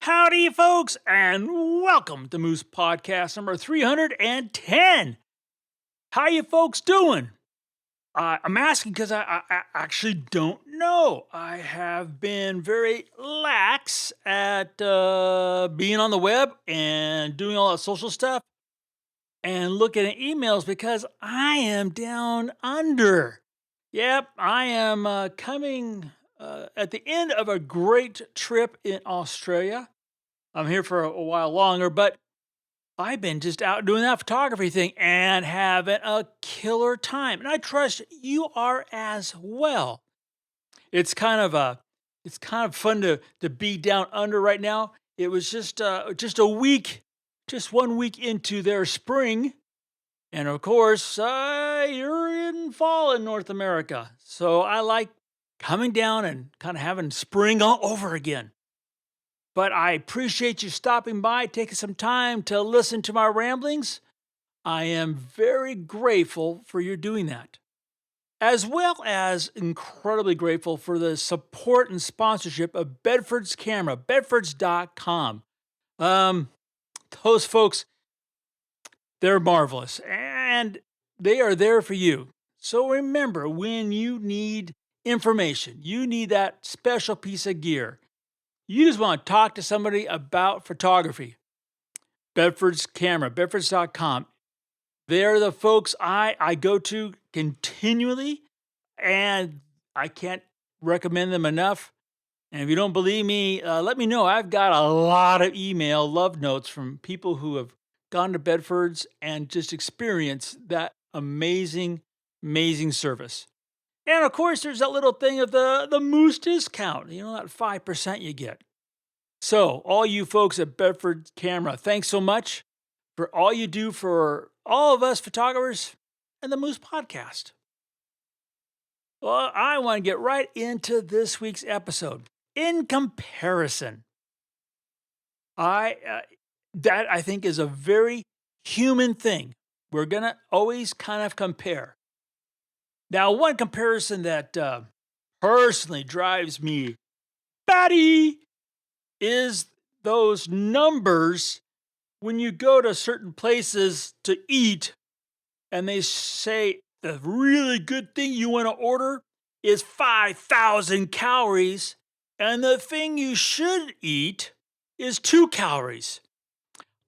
Howdy, folks, and welcome to Moose Podcast number 310. How you folks doing? I'm asking because I actually don't know. I have been very lax at being on the web and doing all that social stuff and looking at emails because I am down under. Yep, I am coming at the end of a great trip in Australia. I'm here for a while longer, but I've been just out doing that photography thing and having a killer time. And I trust you are as well. It's kind of fun to be down under right now. It was just a week, just 1 week into their spring. And of course, you're in fall in North America. So I like coming down and kind of having spring all over again. But I appreciate you stopping by, taking some time to listen to my ramblings. I am very grateful for you doing that, as well as incredibly grateful for the support and sponsorship of Bedford's Camera, bedfords.com. Those folks, they're marvelous, and they are there for you. So remember, when you need information, you need that special piece of gear, you just want to talk to somebody about photography. Bedford's Camera, bedfords.com. They're the folks I go to continually, and I can't recommend them enough. And if you don't believe me, let me know. I've got a lot of email love notes from people who have gone to Bedford's and just experienced that amazing, amazing service. And of course, there's that little thing of the Moose discount, that 5% you get. So, all you folks at Bedford Camera, thanks so much for all you do for all of us photographers and the Moose Podcast. Well, I want to get right into this week's episode. In comparison, that I think is a very human thing. We're going to always kind of compare. Now, one comparison that personally drives me batty is those numbers when you go to certain places to eat and they say the really good thing you want to order is 5,000 calories and the thing you should eat is 2 calories.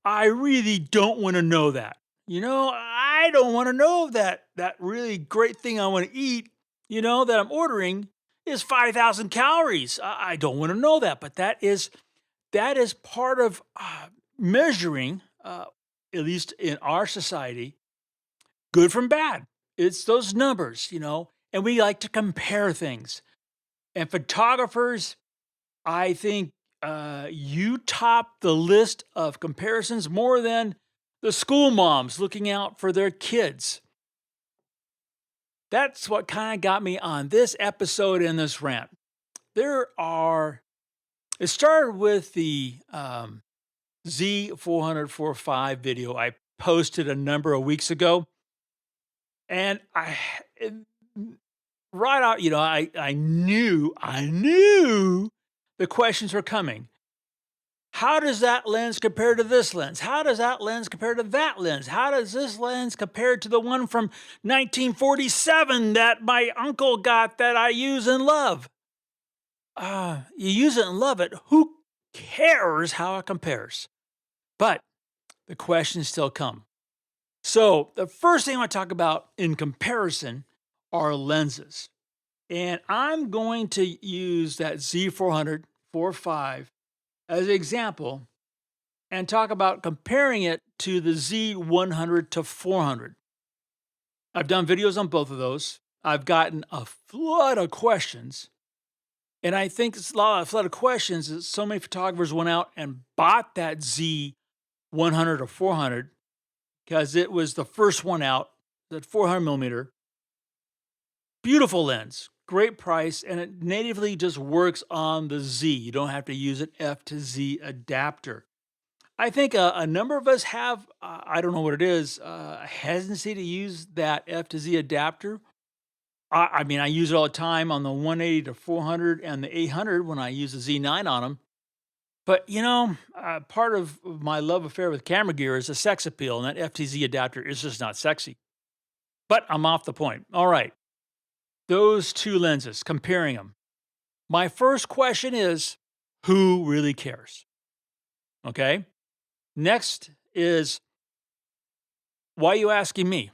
I really don't want to know that. I don't want to know that really great thing I want to eat, that I'm ordering is 5,000 calories. I don't want to know that, but that is part of measuring, at least in our society, good from bad. It's those numbers, and we like to compare things. And photographers, I think you top the list of comparisons more than the school moms looking out for their kids. That's what kind of got me on this episode and this rant. It started with the Z400-45 video I posted a number of weeks ago. And right out, I knew the questions were coming. How does that lens compare to this lens? How does that lens compare to that lens? How does this lens compare to the one from 1947 that my uncle got that I use and love? You use it and love it. Who cares how it compares? But the questions still come. So the first thing I want to talk about in comparison are lenses. And I'm going to use that Z400-45 as an example and talk about comparing it to the Z100-400. I've done videos on both of those. I've gotten a flood of questions. And I think it's a flood of questions that so many photographers went out and bought that Z100-400 because it was the first one out, that 400 millimeter. Beautiful lens, great price, and it natively just works on the Z. You don't have to use an F to Z adapter. I think a number of us have, I don't know what it is, a hesitancy to use that F to Z adapter. I mean, I use it all the time on the 180-400 and the 800 when I use the Z9 on them. But part of my love affair with camera gear is a sex appeal, and that FTZ adapter is just not sexy. But I'm off the point. All right. Those two lenses, comparing them. My first question is, who really cares? Okay. Next is, why are you asking me?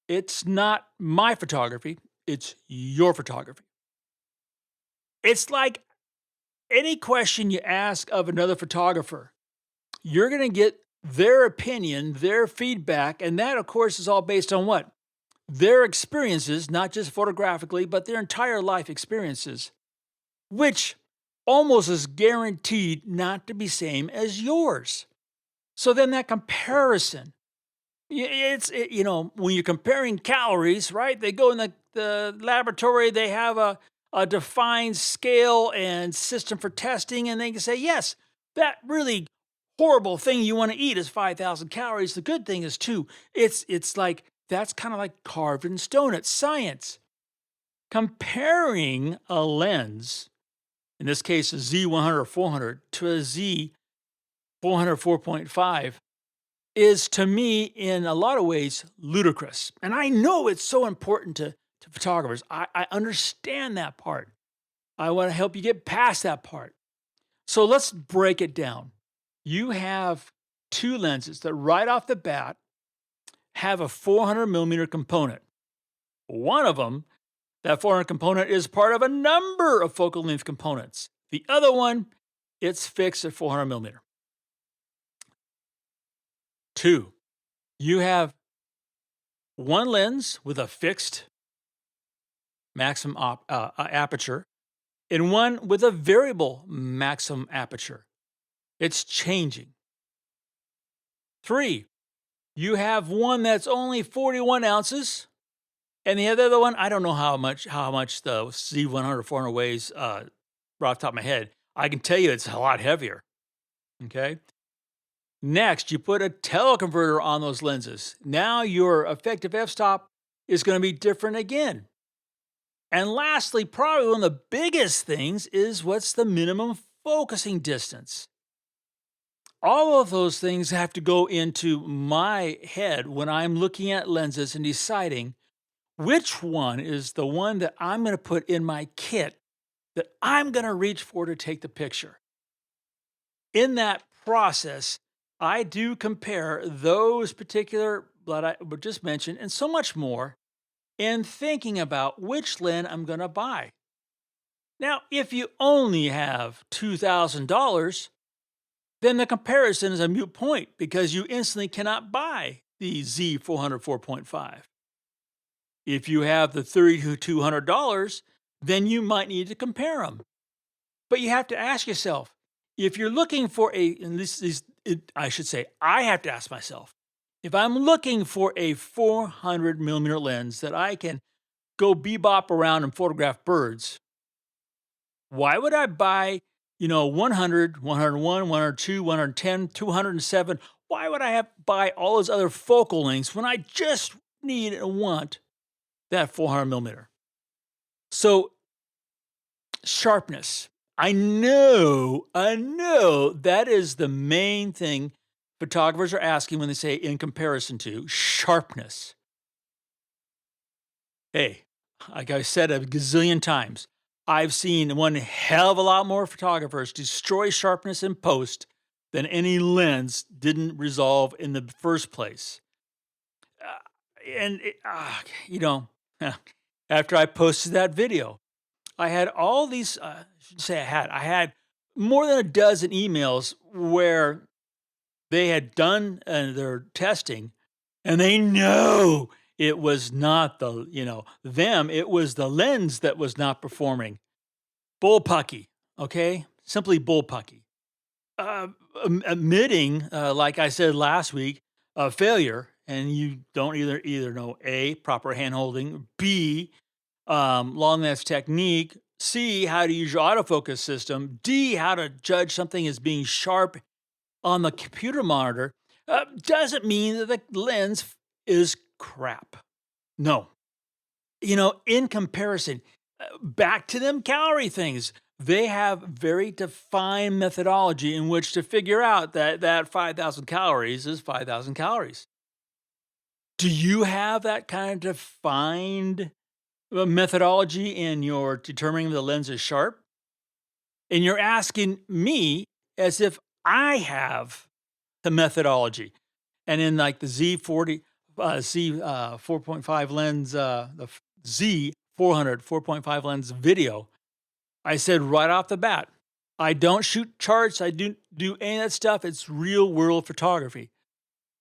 It's not my photography, it's your photography. It's like any question you ask of another photographer, you're going to get their opinion, their feedback, and that, of course, is all based on what? Their experiences, not just photographically, but their entire life experiences, which almost is guaranteed not to be same as yours. So then that comparison, when you're comparing calories, right? They go in the laboratory, they have a defined scale and system for testing, and they can say, yes, that really horrible thing you want to eat is 5,000 calories. The good thing is too, it's like that's kind of like carved in stone. It's science. Comparing a lens, in this case a Z100 or 400, to a Z400 4.5, is to me in a lot of ways ludicrous. And I know it's so important to photographers. I understand that part. I want to help you get past that part. So let's break it down. You have two lenses that right off the bat have a 400 millimeter component. One of them, that 400 component, is part of a number of focal length components. The other one, it's fixed at 400 millimeter. Two, you have one lens with a fixed maximum aperture and one with a variable maximum aperture. It's changing. Three, you have one that's only 41 ounces, and the other one, I don't know how much the Z100 400 weighs right off the top of my head. I can tell you it's a lot heavier. Okay. Next, you put a teleconverter on those lenses. Now your effective f-stop is going to be different again. And lastly, probably one of the biggest things is what's the minimum focusing distance. All of those things have to go into my head when I'm looking at lenses and deciding which one is the one that I'm going to put in my kit that I'm going to reach for to take the picture. In that process, I do compare those particular that I just mentioned and so much more in thinking about which lens I'm going to buy. Now, if you only have $2,000, then the comparison is a moot point because you instantly cannot buy the Z400 4.5. If you have the $3,200, then you might need to compare them. But you have to ask yourself, if you're looking for I should say, I have to ask myself, if I'm looking for a 400 millimeter lens that I can go bebop around and photograph birds, why would I buy, 100, 101, 102, 110, 207? Why would I buy all those other focal lengths when I just need and want that 400 millimeter? So, sharpness. I know that is the main thing photographers are asking when they say in comparison to sharpness. Hey, like I said a gazillion times, I've seen one hell of a lot more photographers destroy sharpness in post than any lens didn't resolve in the first place. After I posted that video, I had all these, I had more than a dozen emails where they had done their testing and they know it was not them, it was the lens that was not performing. Bullpucky, okay? Simply bullpucky. Admitting, like I said last week, a failure, and you don't either know A, proper hand-holding, B, long lens technique, C, how to use your autofocus system, D, how to judge something as being sharp on the computer monitor, doesn't mean that the lens is crap. No. In comparison, back to them calorie things. they have very defined methodology in which to figure out that 5,000 calories is 5,000 calories. Do you have that kind of defined methodology in your determining the lens is sharp? And you're asking me as if I have the methodology. And in like the Z40, Z 4.5 lens, Z 400 4.5 lens video, I said right off the bat, I don't shoot charts. I don't do any of that stuff. It's real world photography.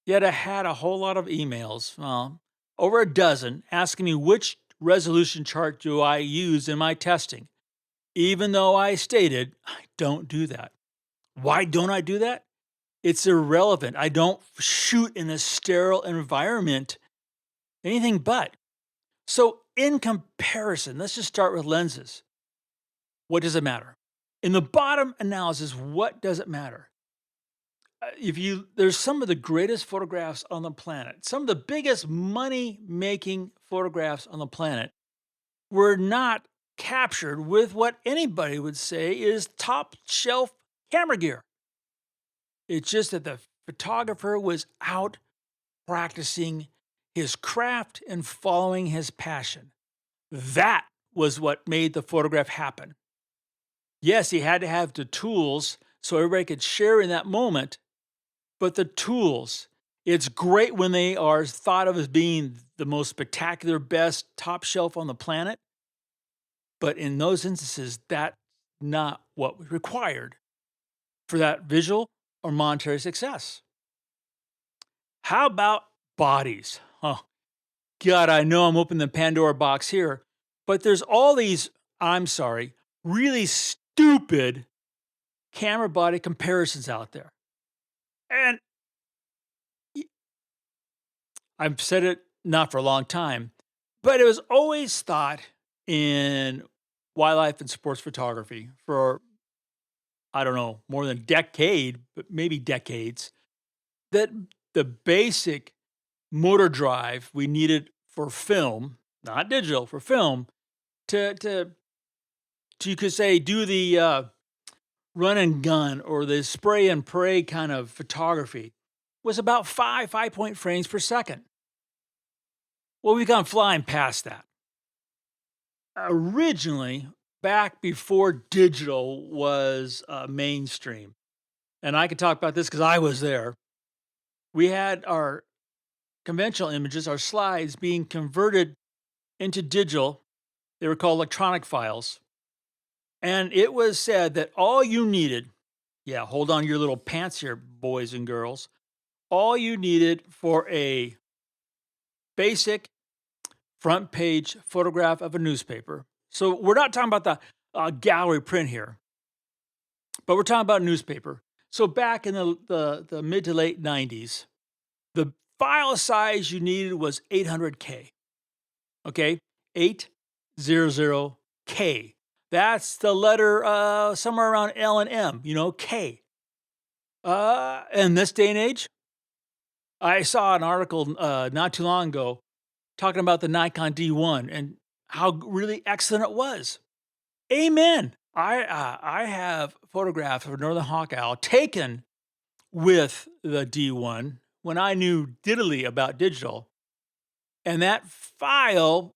Yet I had a whole lot of emails, over a dozen, asking me which resolution chart do I use in my testing, even though I stated I don't do that. Why don't I do that? It's irrelevant. I don't shoot in a sterile environment, anything but. So, in comparison, let's just start with lenses. What does it matter? In the bottom analysis, what does it matter? If you There's some of the greatest photographs on the planet. Some of the biggest money making photographs on the planet were not captured with what anybody would say is top shelf camera gear. It's just that the photographer was out practicing his craft and following his passion. That was what made the photograph happen. Yes, he had to have the tools so everybody could share in that moment, but the tools, it's great when they are thought of as being the most spectacular, best, top shelf on the planet. But in those instances, that's not what was required for that visual or monetary success. How about bodies? Oh, God, I know I'm opening the Pandora box here, but there's all these, I'm sorry, really stupid camera body comparisons out there. And I've said it not for a long time, but it was always thought in wildlife and sports photography for, I don't know, more than a decade, but maybe decades, that the basic motor drive we needed for film, not digital, for film, to you could say do the run and gun or the spray and pray kind of photography was about 5 point frames per second. Well, we've gone flying past that. Originally, back before digital was mainstream, and I could talk about this because I was there. We had our conventional images, our slides, being converted into digital. They were called electronic files. And it was said that all you needed, yeah, hold on to your little pants here, boys and girls, all you needed for a basic front page photograph of a newspaper. So we're not talking about the gallery print here, but we're talking about newspaper. So back in the mid to late 90s, the file size you needed was 800K. Okay, 800K. That's the letter somewhere around L and M, K. In this day and age, I saw an article not too long ago talking about the Nikon D1 and how really excellent it was. Amen. I have photographs of a northern hawk owl taken with the D1 when I knew diddly about digital. And that file,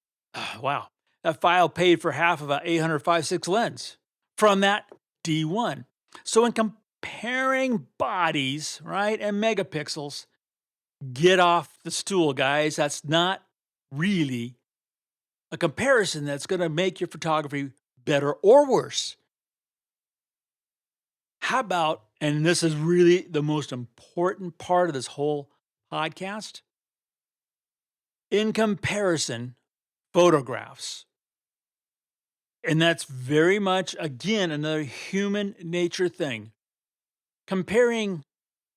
wow, that file paid for half of an 800-5.6 lens from that D1. So in comparing bodies, right, and megapixels, get off the stool, guys. That's not really a comparison that's going to make your photography better or worse. How about, and this is really the most important part of this whole podcast, in comparison, photographs. And that's very much, again, another human nature thing. Comparing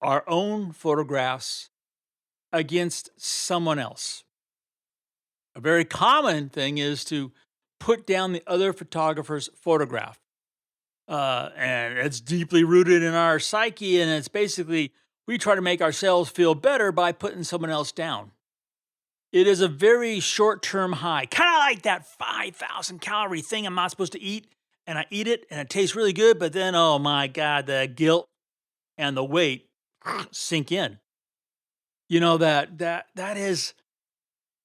our own photographs against someone else. A very common thing is to put down the other photographer's photograph. And it's deeply rooted in our psyche. And it's basically, we try to make ourselves feel better by putting someone else down. It is a very short-term high, kind of like that 5,000 calorie thing I'm not supposed to eat and I eat it and it tastes really good, but then, oh my God, the guilt and the weight sink in. That is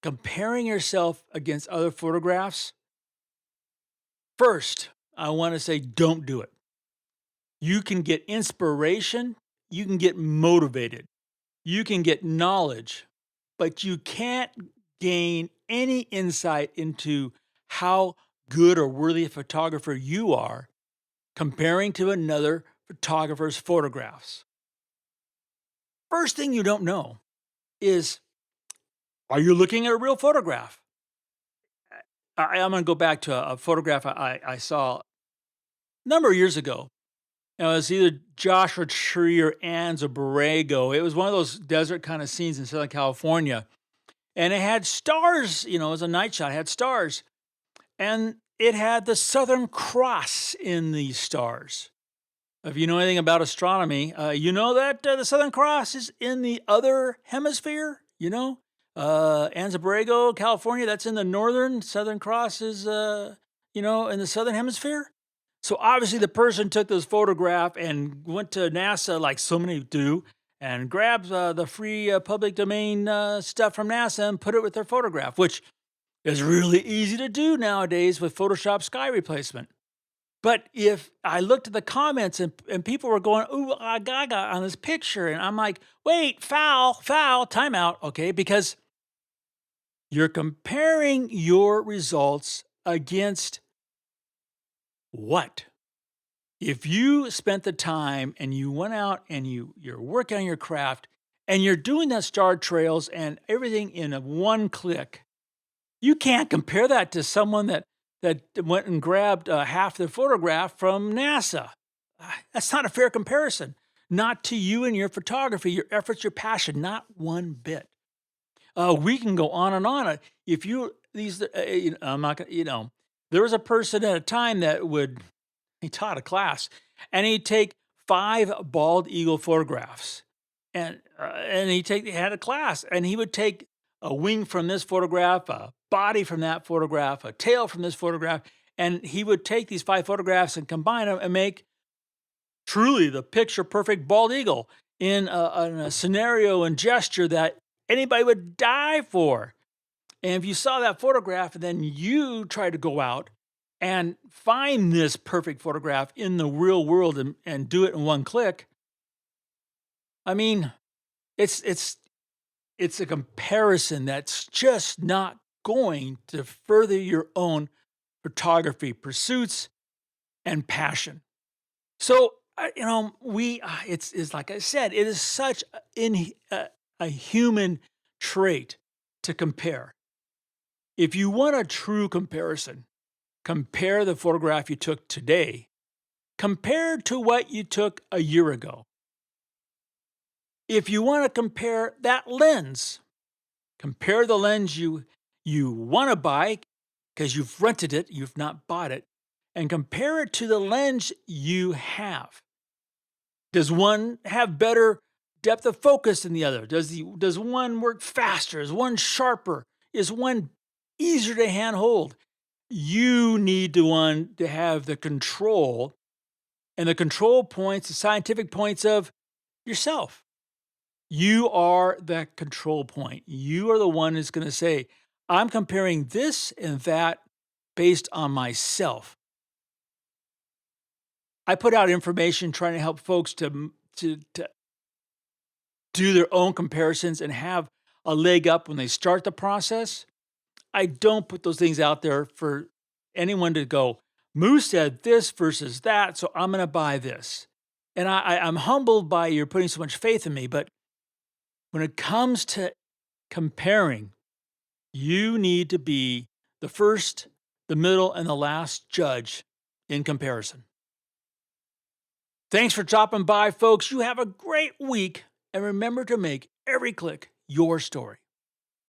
comparing yourself against other photographs. First, I want to say don't do it. You can get inspiration, you can get motivated, you can get knowledge, but you can't gain any insight into how good or worthy a photographer you are comparing to another photographer's photographs. First thing you don't know is, are you looking at a real photograph? I'm going to go back to a photograph I saw a number of years ago. It was either Joshua Tree or Anne's or Borrego. It was one of those desert kind of scenes in Southern California. And it had stars, it was a night shot, it had stars. And it had the Southern Cross in these stars. If you know anything about astronomy, you know that the Southern Cross is in the other hemisphere, Anza Borrego, California, that's in the northern. Southern Cross is, in the southern hemisphere. So obviously the person took this photograph and went to NASA, like so many do, and grabbed the free public domain stuff from NASA and put it with their photograph, which is really easy to do nowadays with Photoshop sky replacement. But if I looked at the comments and people were going, ooh, ah, gaga on this picture, and I'm like, wait, foul, timeout, okay? Because you're comparing your results against what? If you spent the time and you went out and you're working on your craft and you're doing that star trails and everything in a one click, you can't compare that to someone that went and grabbed half the photograph from NASA. That's not a fair comparison. Not to you and your photography, your efforts, your passion, not one bit. We can go on and on. If you these, I'm not gonna. There was a person at a time that he taught a class, and he'd take 5 bald eagle photographs, and he had a class, and he would take a wing from this photograph, a body from that photograph, a tail from this photograph, and he would take these 5 photographs and combine them and make truly the picture perfect bald eagle in a scenario and gesture that anybody would die for. And if you saw that photograph and then you try to go out and find this perfect photograph in the real world and do it in one click, I mean, it's a comparison that's just not going to further your own photography pursuits and passion. So, it's like I said, it is such a human trait to compare. If you want a true comparison, compare the photograph you took today compared to what you took a year ago. If you want to compare that lens, compare the lens you want to buy because you've rented it, you've not bought it, and compare it to the lens you have. Does one have better depth of focus than the other? Does one work faster? Is one sharper? Is one easier to handhold? You need to have the control, and the control points, the scientific points of yourself. You are that control point. You are the one who's going to say, I'm comparing this and that based on myself. I put out information trying to help folks to do their own comparisons and have a leg up when they start the process. I don't put those things out there for anyone to go, Moose said this versus that, so I'm going to buy this. And I'm humbled by your putting so much faith in me, but when it comes to comparing, you need to be the first, the middle, and the last judge in comparison. Thanks for dropping by, folks. You have a great week, and remember to make every click your story.